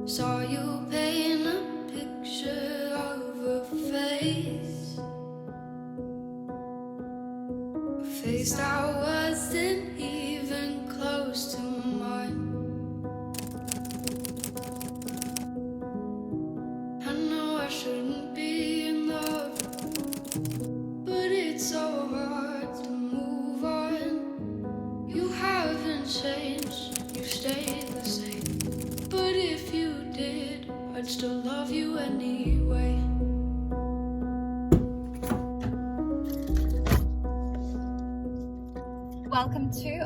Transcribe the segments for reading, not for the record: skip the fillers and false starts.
Saw you paint a picture of a face, a face that wasn't even close to mine. I know I shouldn't be in love, but it's so hard to move on. You haven't changed, you stayed the same. But if you did, I'd still love you anyway.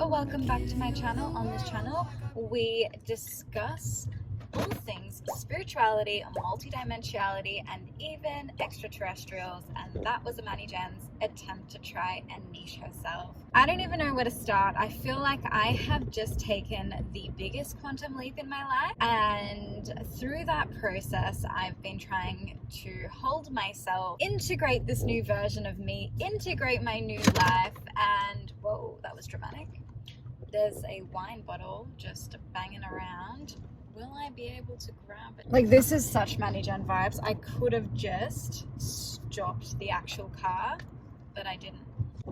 Welcome back to my channel. On this channel, we discuss all things spirituality, multidimensionality, and even extraterrestrials. And that was Amani Jen's attempt to try and niche herself. I don't even know where to start. I feel like I have just taken the biggest quantum leap in my life, and through that process I've been trying to hold myself, integrate this new version of me, integrate my new life. And whoa, that was dramatic. There's a wine bottle just banging around. Will I be able to grab it? Like, this is such Manny Jen vibes. I could have just stopped the actual car, but I didn't.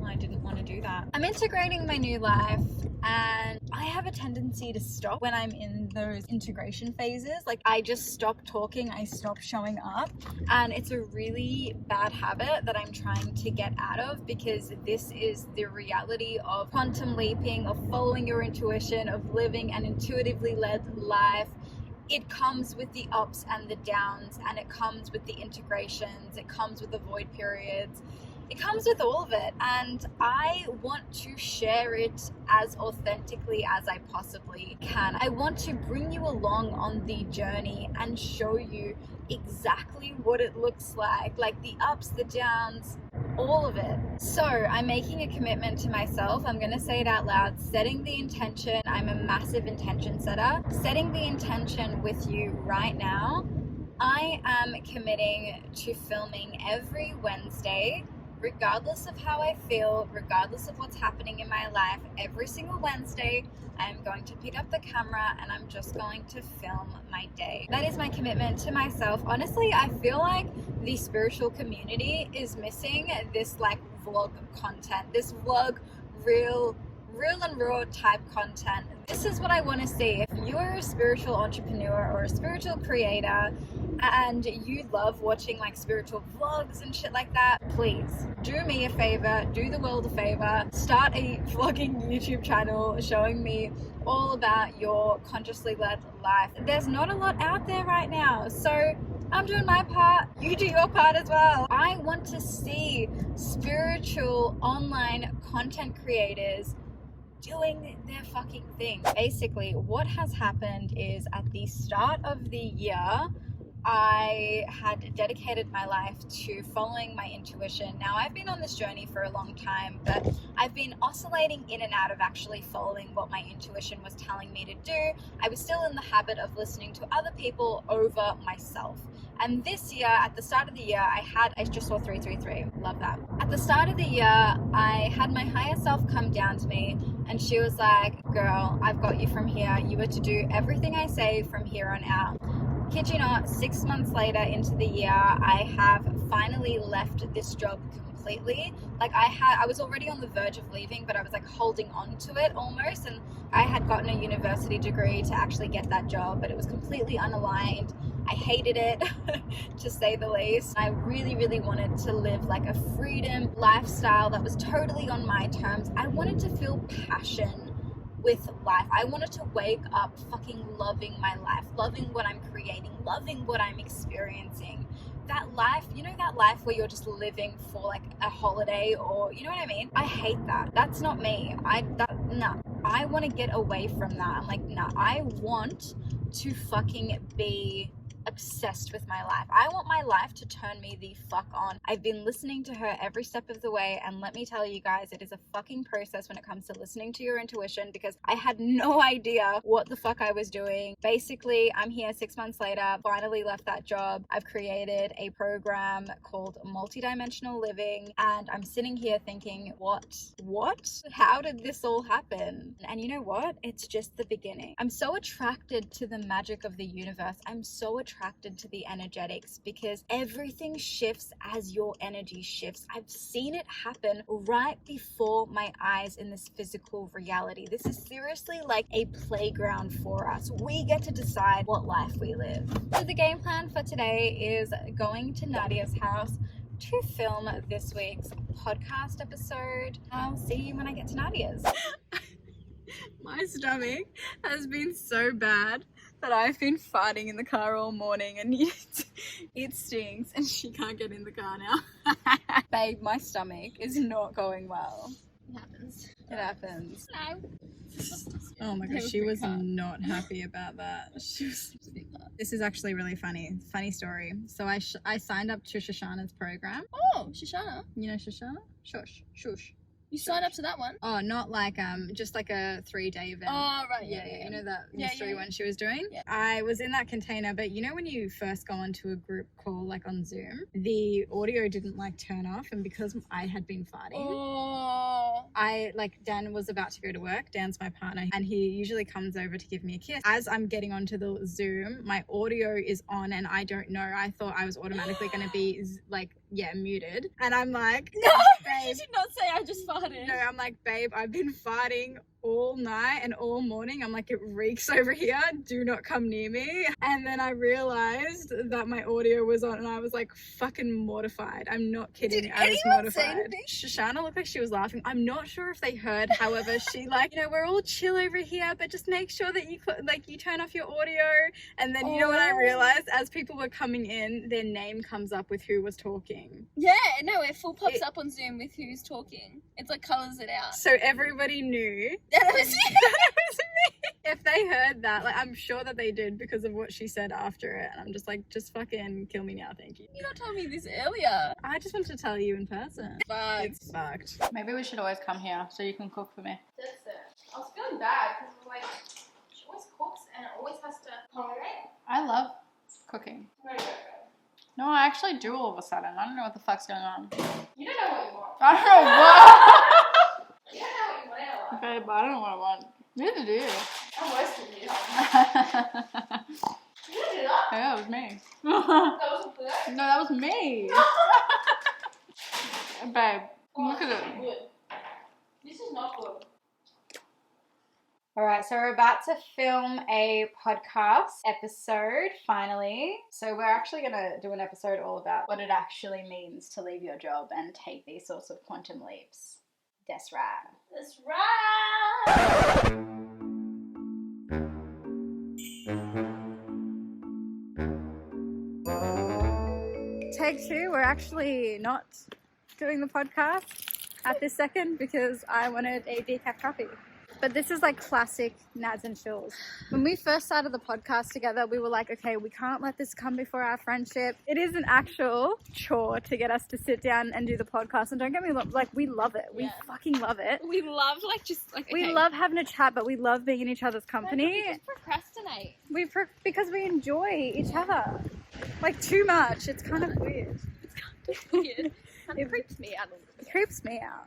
I didn't want to do that. I'm integrating my new life, and I have a tendency to stop when I'm in those integration phases. Like, I just stop talking, I stop showing up, and it's a really bad habit that I'm trying to get out of, because this is the reality of quantum leaping, of following your intuition, of living an intuitively led life. It comes with the ups and the downs, and it comes with the integrations, it comes with the void periods. It comes with all of it, and I want to share it as authentically as I possibly can. I want to bring you along on the journey and show you exactly what it looks like the ups, the downs, all of it. So I'm making a commitment to myself. I'm going to say it out loud, setting the intention. I'm a massive intention setter. Setting the intention with you right now. I am committing to filming every Wednesday, regardless of how I feel, regardless of what's happening in my life. Every single Wednesday, I'm going to pick up the camera and I'm just going to film my day. That is my commitment to myself. Honestly, I feel like the spiritual community is missing this vlog content, this vlog, real and raw type content. This is what I want to see. If you are a spiritual entrepreneur or a spiritual creator and you love watching spiritual vlogs and shit like that, please do me a favor, do the world a favor, start a vlogging YouTube channel showing me all about your consciously led life. There's not a lot out there right now, so I'm doing my part, you do your part as well. I want to see spiritual online content creators doing their fucking thing. Basically, what has happened is at the start of the year, I had dedicated my life to following my intuition. Now, I've been on this journey for a long time, but I've been oscillating in and out of actually following what my intuition was telling me to do. I was still in the habit of listening to other people over myself. And this year, at the start of the year, I just saw 333. Love that. At the start of the year, I had my higher self come down to me, and she was like, girl, I've got you from here. You are to do everything I say from here on out. Kid you not, 6 months later into the year, I have finally left this job completely. I was already on the verge of leaving, but I was holding on to it almost, and I had gotten a university degree to actually get that job, but it was completely unaligned. I hated it, to say the least. I really, really wanted to live a freedom lifestyle that was totally on my terms. I wanted to feel passion with life. I wanted to wake up fucking loving my life, loving what I'm creating, loving what I'm experiencing. That life, that life where you're just living for a holiday, or you know what I mean? I hate that. That's not me. I want to get away from that. I'm nah, I want to fucking be obsessed with my life. I want my life to turn me the fuck on. I've been listening to her every step of the way, and let me tell you guys, it is a fucking process when it comes to listening to your intuition, because I had no idea what the fuck I was doing. Basically, I'm here 6 months later, finally left that job. I've created a program called Multidimensional Living, and I'm sitting here thinking, what? How did this all happen? And you know what? It's just the beginning. I'm so attracted to the magic of the universe. I'm so attracted to the energetics, because everything shifts as your energy shifts. I've seen it happen right before my eyes in this physical reality. This is seriously like a playground for us. We get to decide what life we live. So the game plan for today is going to Nadia's house to film this week's podcast episode. I'll see you when I get to Nadia's. My stomach has been so bad that I've been farting in the car all morning, and it stinks, and she can't get in the car now. Babe, my stomach is not going well. It happens. It happens. No. Oh my gosh, she was not happy about that. This is actually really funny. Funny story. So I signed up to Shoshana's program. Oh, Shoshana. You know Shoshana? Shush. You signed up to that one? Oh, not like just like a 3-day event. Oh, right. Yeah. You know that mystery one she was doing? Yeah. I was in that container, but you know when you first go onto a group call like on Zoom, the audio didn't like turn off, and because I had been farting, Dan was about to go to work. Dan's my partner, and he usually comes over to give me a kiss. As I'm getting onto the Zoom, my audio is on, and I don't know. I thought I was automatically going to be muted, and I'm like, no, babe. you did not say I just farted. No, I'm like, babe, I've been farting all night and all morning. I'm like, it reeks over here. Do not come near me. And then I realized that my audio was on, and I was like fucking mortified. I'm not kidding. Did I was anyone mortified. say anything? Shoshana looked like she was laughing. I'm not sure if they heard. However, she we're all chill over here, but just make sure that you turn off your audio. And then you know what I realized? As people were coming in, their name comes up with who was talking. Yeah, no, it full pops up on Zoom with who's talking. It's like colours it out. So everybody knew That was you. that it was me. If they heard that, I'm sure that they did because of what she said after it. And I'm just like, just fucking kill me now, thank you. You not told me this earlier. I just wanted to tell you in person. Fuck. It's fucked. Maybe we should always come here so you can cook for me. That's it. I was feeling bad because she always cooks and it always has to tolerate. I love cooking. No, I actually do all of a sudden. I don't know what the fuck's going on. You don't know what you want. I don't know what. You don't know what you want. Okay, but I don't know what I want. Neither do you. I'm worse than you. You didn't do that. Yeah, that was me. That wasn't good. No, that was me. Babe, look at it. Good. This is not good. Alright, so we're about to film a podcast episode, finally. So we're actually going to do an episode all about what it actually means to leave your job and take these sorts of quantum leaps. That's right. That's right. Take 2, we're actually not doing the podcast at this second because I wanted a decaf coffee. But this is like classic Nads and Chills. When we first started the podcast together, we were like, okay, we can't let this come before our friendship. It is an actual chore to get us to sit down and do the podcast. And don't get me wrong, we love it. We fucking love it. We love We love having a chat, but we love being in each other's company. We just procrastinate. Because we enjoy each other. Too much. It's kind of weird. It's kind of weird. It creeps me out a little bit. It creeps me out.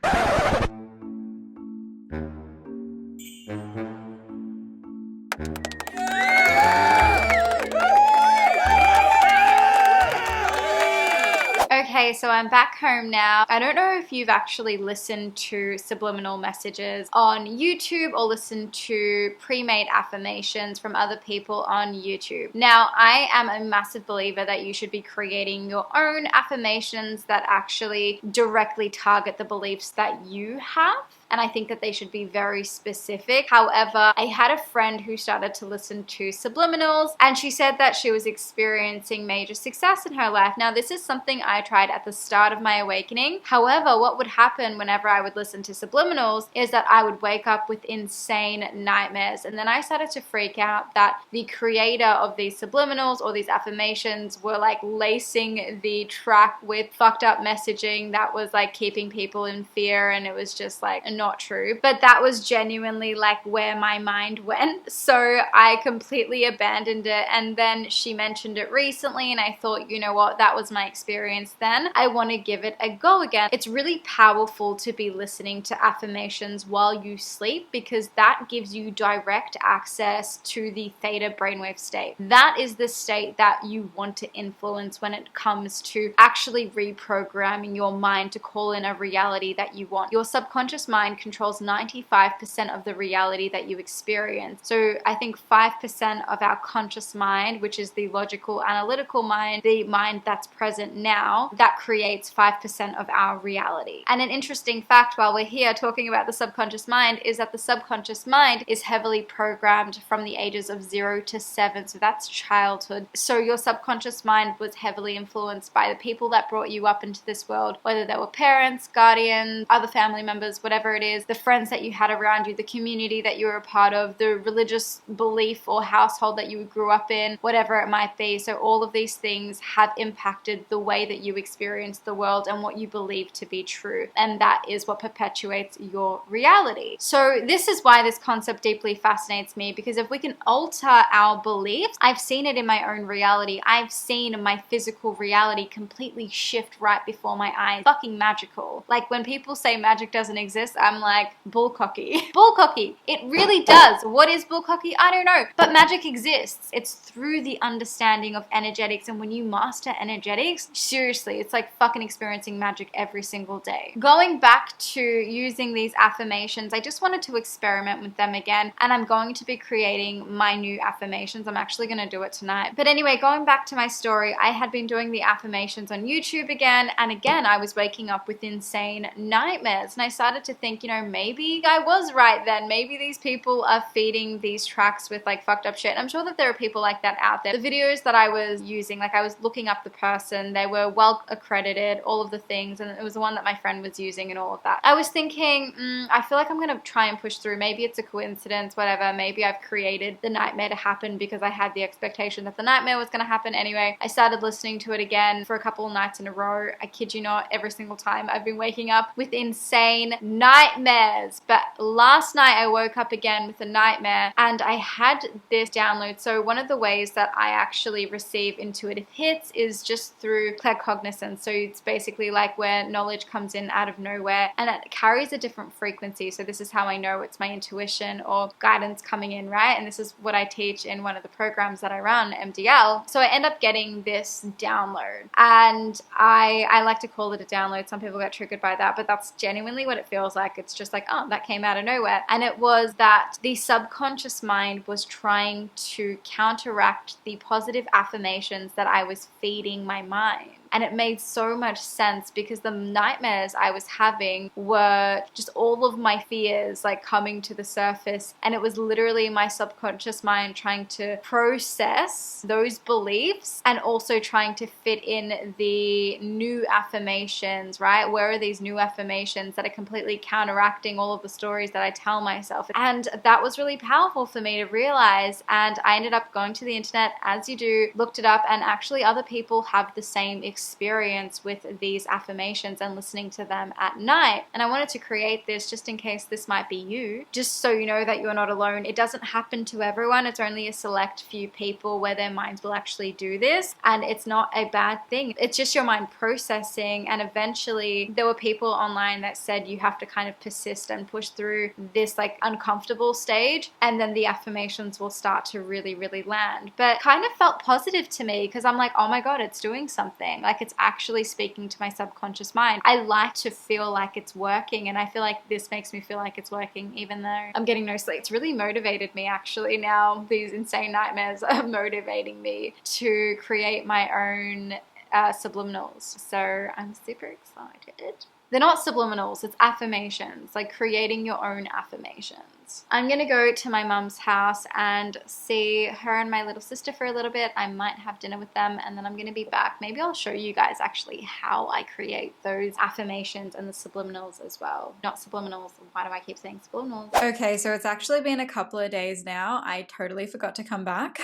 Okay, so I'm back home now. I don't know if you've actually listened to subliminal messages on YouTube or listened to pre-made affirmations from other people on YouTube. Now, I am a massive believer that you should be creating your own affirmations that actually directly target the beliefs that you have. and I think that they should be very specific. However, I had a friend who started to listen to subliminals, and she said that she was experiencing major success in her life. Now, this is something I tried at the start of my awakening. However, what would happen whenever I would listen to subliminals is that I would wake up with insane nightmares, and then I started to freak out that the creator of these subliminals or these affirmations were like lacing the track with fucked up messaging that was like keeping people in fear, and it was just like not true. But that was genuinely like where my mind went, so I completely abandoned it. And then she mentioned it recently, and I thought, you know what, that was my experience then. I want to give it a go again. It's really powerful to be listening to affirmations while you sleep, because that gives you direct access to the theta brainwave state. That is the state that you want to influence when it comes to actually reprogramming your mind to call in a reality that you want. Your subconscious mind controls 95% of the reality that you experience. So I think 5% of our conscious mind, which is the logical, analytical mind, the mind that's present now, that creates 5% of our reality. And an interesting fact while we're here talking about the subconscious mind is that the subconscious mind is heavily programmed from the ages of 0 to 7. So that's childhood. So your subconscious mind was heavily influenced by the people that brought you up into this world, whether they were parents, guardians, other family members, whatever it is, the friends that you had around you, the community that you were a part of, the religious belief or household that you grew up in, whatever it might be. So all of these things have impacted the way that you experience the world and what you believe to be true. And that is what perpetuates your reality. So this is why this concept deeply fascinates me, because if we can alter our beliefs, I've seen it in my own reality. I've seen my physical reality completely shift right before my eyes. Fucking magical. Like when people say magic doesn't exist, I'm like, bullcocky. Bullcocky. It really does. What is bullcocky? I don't know. But magic exists. It's through the understanding of energetics. And when you master energetics, seriously, it's like fucking experiencing magic every single day. Going back to using these affirmations, I just wanted to experiment with them again. And I'm going to be creating my new affirmations. I'm actually going to do it tonight. But anyway, going back to my story, I had been doing the affirmations on YouTube again. And again, I was waking up with insane nightmares. And I started to think, you know, maybe I was right then. Maybe these people are feeding these tracks with like fucked up shit. I'm sure that there are people like that out there. The videos that I was using, like I was looking up the person, they were well accredited, all of the things, and it was the one that my friend was using and all of that. I was thinking, I feel like I'm gonna try and push through. Maybe it's a coincidence, whatever. Maybe I've created the nightmare to happen because I had the expectation that the nightmare was gonna happen anyway. I started listening to it again for a couple of nights in a row. I kid you not, every single time I've been waking up with insane nightmares. But last night I woke up again with a nightmare, and I had this download. So one of the ways that I actually receive intuitive hits is just through claircognizance. So it's basically like where knowledge comes in out of nowhere and it carries a different frequency. So this is how I know it's my intuition or guidance coming in, right? And this is what I teach in one of the programs that I run, MDL. So I end up getting this download, and I like to call it a download. Some people get triggered by that, but that's genuinely what it feels like. It's just like, oh, that came out of nowhere. And it was that the subconscious mind was trying to counteract the positive affirmations that I was feeding my mind. And it made so much sense because the nightmares I was having were just all of my fears like coming to the surface. And it was literally my subconscious mind trying to process those beliefs and also trying to fit in the new affirmations, right? Where are these new affirmations that are completely counteracting all of the stories that I tell myself? And that was really powerful for me to realize. And I ended up going to the internet, as you do, looked it up, and actually other people have the same experience with these affirmations and listening to them at night. And I wanted to create this just in case this might be you, just so you know that you're not alone. It doesn't happen to everyone. It's only a select few people where their minds will actually do this, and it's not a bad thing. It's just your mind processing. And eventually there were people online that said you have to kind of persist and push through this like uncomfortable stage, and then the affirmations will start to really, really land. But kind of felt positive to me because I'm like, oh my God, it's doing something. Like it's actually speaking to my subconscious mind. I like to feel like it's working, and I feel like this makes me feel like it's working even though I'm getting no sleep. It's really motivated me actually now. These insane nightmares are motivating me to create my own subliminals. So I'm super excited. They're not subliminals, it's affirmations, like creating your own affirmations. I'm gonna go to my mum's house and see her and my little sister for a little bit. I might have dinner with them and then I'm gonna be back. Maybe I'll show you guys actually how I create those affirmations and the subliminals as well. Not subliminals, why do I keep saying subliminals? Okay, so it's actually been a couple of days now. I totally forgot to come back,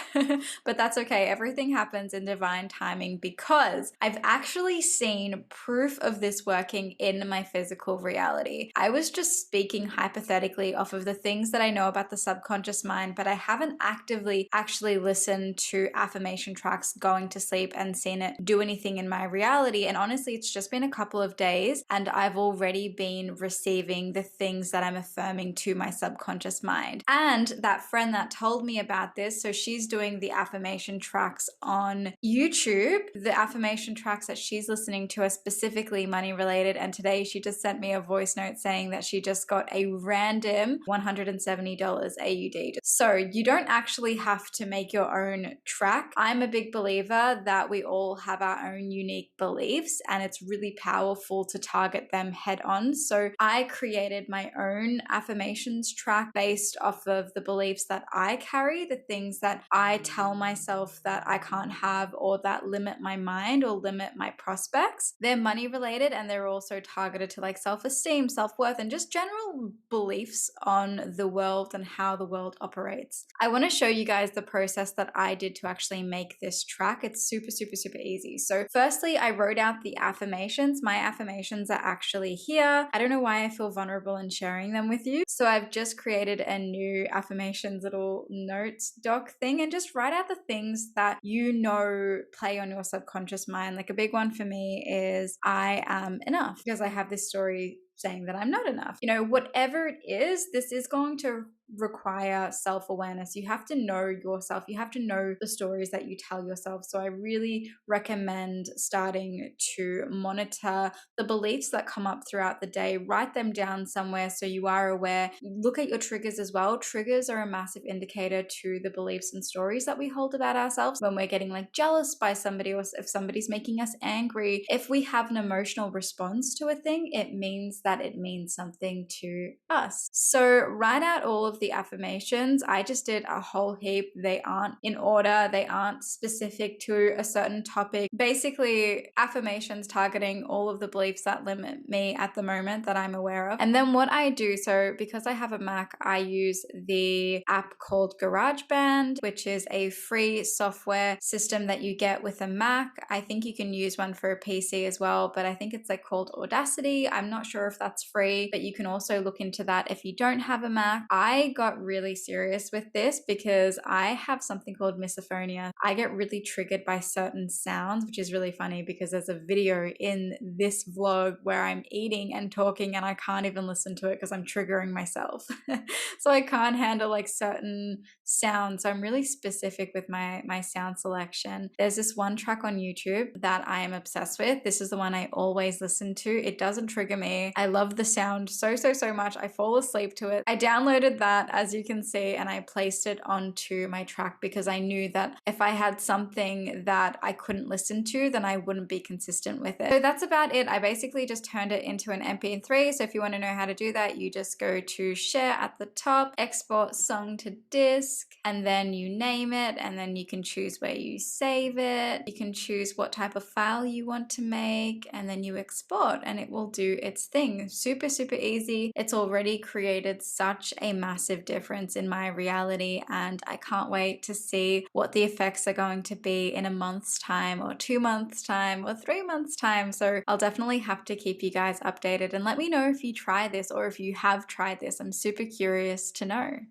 but that's okay. Everything happens in divine timing because I've actually seen proof of this working in my physical reality. I was just speaking hypothetically off of the things that I know about the subconscious mind, but I haven't actively actually listened to affirmation tracks going to sleep and seen it do anything in my reality. And honestly, it's just been a couple of days and I've already been receiving the things that I'm affirming to my subconscious mind. And that friend that told me about this, so she's doing the affirmation tracks on YouTube. The affirmation tracks that she's listening to are specifically money related. And today she just sent me a voice note saying that she just got a random $170 AUD. So you don't actually have to make your own track. I'm a big believer that we all have our own unique beliefs and it's really powerful to target them head on. So I created my own affirmations track based off of the beliefs that I carry, the things that I tell myself that I can't have or that limit my mind or limit my prospects. They're money related and they're also targeted to like self-esteem, self-worth, and just general beliefs on the world and how the world operates. I want to show you guys the process that I did to actually make this track. It's super, super, super easy. So firstly, I wrote out the affirmations. My affirmations are actually here. I don't know why I feel vulnerable in sharing them with you. So I've just created a new affirmations little notes doc thing and just write out the things that you know play on your subconscious mind. Like a big one for me is I am enough, because I have this story saying that I'm not enough. You know, whatever it is, this is going to require self-awareness. You have to know yourself. You have to know the stories that you tell yourself. So I really recommend starting to monitor the beliefs that come up throughout the day. Write them down somewhere so you are aware. Look at your triggers as well. Triggers are a massive indicator to the beliefs and stories that we hold about ourselves. When we're getting like jealous by somebody, or if somebody's making us angry, if we have an emotional response to a thing, it means that it means something to us. So write out all of the affirmations. I just did a whole heap. They aren't in order. They aren't specific to a certain topic. Basically, affirmations targeting all of the beliefs that limit me at the moment that I'm aware of. And then what I do, so because I have a Mac, I use the app called GarageBand, which is a free software system that you get with a Mac. I think you can use one for a PC as well, but I think it's like called Audacity. I'm not sure if that's free, but you can also look into that if you don't have a Mac. I got really serious with this because I have something called misophonia. I get really triggered by certain sounds, which is really funny because there's a video in this vlog where I'm eating and talking and I can't even listen to it because I'm triggering myself. So I can't handle like certain sounds. So I'm really specific with my sound selection. There's this one track on YouTube that I am obsessed with. This is the one I always listen to. It doesn't trigger me. I love the sound so much. I fall asleep to it. I downloaded that, as you can see, and I placed it onto my track because I knew that if I had something that I couldn't listen to, then I wouldn't be consistent with it. So that's about it. I basically just turned it into an MP3. So if you want to know how to do that, you just go to share at the top, export song to disk, and then you name it, and then you can choose where you save it. You can choose what type of file you want to make, and then you export and it will do its thing. Super easy. It's already created such a massive difference in my reality, and I can't wait to see what the effects are going to be in a month's time or 2 months time or 3 months time. So I'll definitely have to keep you guys updated and let me know if you try this or if you have tried this. I'm super curious to know.